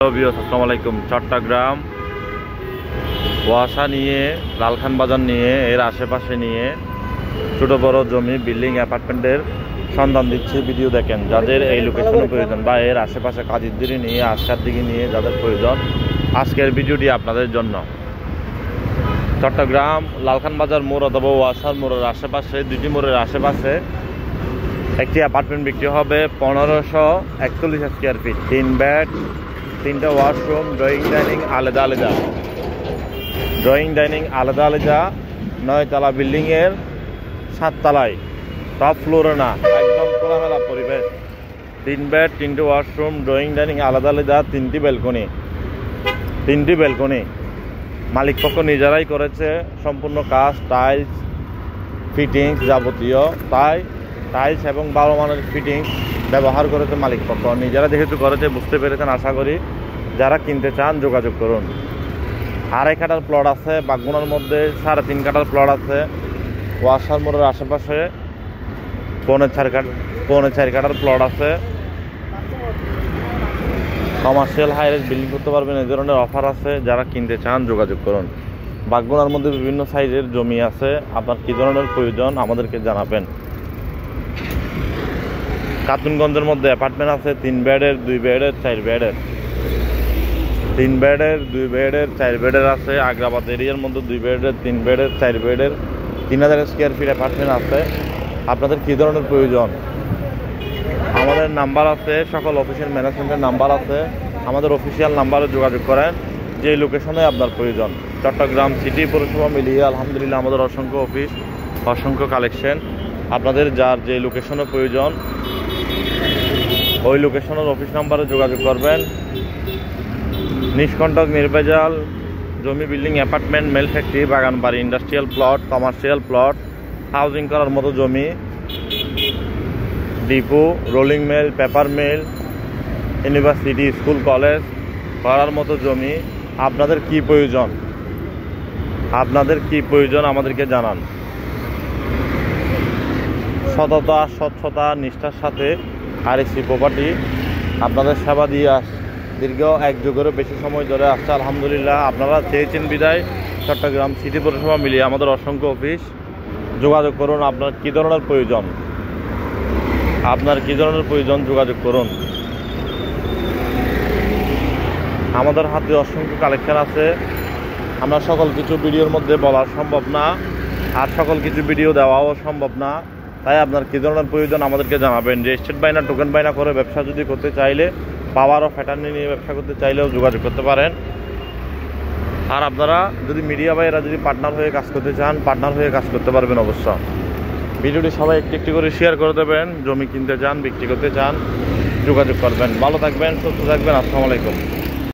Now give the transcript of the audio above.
আসসালামু আলাইকুম। চট্টগ্রাম ওয়াসা নিয়ে, লালখান বাজার নিয়ে, এর আশেপাশে নিয়ে ছোট বড় জমি, বিল্ডিং, অ্যাপার্টমেন্টের সন্ধান দিচ্ছি। ভিডিও দেখেন যাদের এই লোকেশনে প্রয়োজন বা এর আশেপাশে কাজীরদিঘি নিয়ে, আজকার দিকে নিয়ে যাদের প্রয়োজন, আজকের ভিডিওটি আপনাদের জন্য। চট্টগ্রাম লালখান বাজার মোড় অথবা ওয়াসার মোড়ের আশেপাশে, দুটি মোড়ের আশেপাশে একটি অ্যাপার্টমেন্ট বিক্রি হবে 1541 স্কোয়ার ফিট, 3 বেড, 3টা ওয়াশরুম, ড্রয়িং ডাইনিং আলাদা আলাদা, 9 তলা বিল্ডিংয়ের 7 তলায়, টপ ফ্লোরে না, একদম খোলামেলা পরিবেশ। 3 বেড, 3টে ওয়াশরুম, ড্রয়িং ডাইনিং আলাদা আলাদা, 3টি ব্যালকনি। মালিক পক্ষ নিজেরাই করেছে সম্পূর্ণ কাজ, টাইলস ফিটিংস যাবতীয়, টাইলস এবং ভালো মানের ফিটিংস ব্যবহার করেছে মালিক পক্ষ নিজেরা। যেহেতু করেছে বুঝতে পেরেছেন, আশা করি যারা কিনতে চান যোগাযোগ করুন। 2.5 কাঠার প্লট আছে বাগগুনার মধ্যে, 3.5 কাঠার প্লট আছে ওয়াসার মোড়ের আশেপাশে, 4.5 কাঠার প্লট আছে। কমার্শিয়াল হাইরাইজ বিল্ডিং করতে পারবেন, এই ধরনের অফার আছে। যারা কিনতে চান যোগাযোগ করুন। বাগগুনার মধ্যে বিভিন্ন সাইজের জমি আছে, আপনার কী ধরনের প্রয়োজন আমাদেরকে জানাবেন। কাতুনগঞ্জের মধ্যে অ্যাপার্টমেন্ট আছে 3 বেডের, 2 বেডের, 4 বেডের, 3 বেডের, 2 বেডের, 4 বেডের আছে। আগ্রাবাদ এরিয়ার মধ্যে 2 বেডের, 3 বেডের, 4 বেডের 3000 স্কোয়ার ফিট অ্যাপার্টমেন্ট আছে। আপনাদের কী ধরনের প্রয়োজন আমাদের নাম্বার আছে, সকল অফিসিয়াল ম্যানেজমেন্টের নাম্বার আছে। আমাদের অফিসিয়াল নাম্বারে যোগাযোগ করেন যে লোকেশনে আপনার প্রয়োজন। চট্টগ্রাম সিটি পৌরসভা মিলিয়ে আলহামদুলিল্লাহ আমাদের অসংখ্য অফিস, অসংখ্য কালেকশন। আপনাদের যার যে লোকেশনে প্রয়োজন ওই লোকেশনের অফিস নাম্বারে যোগাযোগ করবেন। নিষ্কণ্টক, নির্ভেজাল জমি, বিল্ডিং, অ্যাপার্টমেন্ট, মেল ফ্যাক্টরি, বাগান বাড়ি, industrial plot, commercial plot, housing করার মতো জমি, depot, rolling mill, paper mill, university, school, college করার মতো জমি। আপনাদের কি প্রয়োজন আমাদেরকে জানান। সততা, স্বচ্ছতা, নিষ্ঠার সাথে আরএসি প্রপার্টি আপনাদের সেবা দিয়ে দীর্ঘ 1 যুগেরও বেশি সময় ধরে আসছে আলহামদুলিল্লাহ। আপনারা চেয়েছেন বিদায় চট্টগ্রাম সিটি পৌরসভা মিলিয়ে আমাদের অসংখ্য অফিস। যোগাযোগ করুন। আপনার কী ধরনের প্রয়োজন যোগাযোগ করুন। আমাদের হাতে অসংখ্য কালেকশন আছে। আমরা সকল কিছু ভিডিওর মধ্যে বলা সম্ভব না, আর সকল কিছু ভিডিও দেওয়াও সম্ভব না। তাই আপনার কী ধরনের প্রয়োজন আমাদেরকে জানাবেন। রেজিস্টার্ড বাইনা, টোকেন বাইনা করে ব্যবসা যদি করতে চাইলে, পাওয়ার ও ফ্যাটার্নি নিয়ে ব্যবসা করতে চাইলেও যোগাযোগ করতে পারেন। আর আপনারা যদি মিডিয়া ভাইয়েরা যদি পার্টনার হয়ে কাজ করতে চান, পার্টনার হয়ে কাজ করতে পারবেন অবশ্য। ভিডিওটি সবাই একটি করে শেয়ার করে দেবেন। জমি কিনতে চান, বিক্রি করতে চান, যোগাযোগ করবেন। ভালো থাকবেন, সুস্থ থাকবেন। আসসালামু আলাইকুম।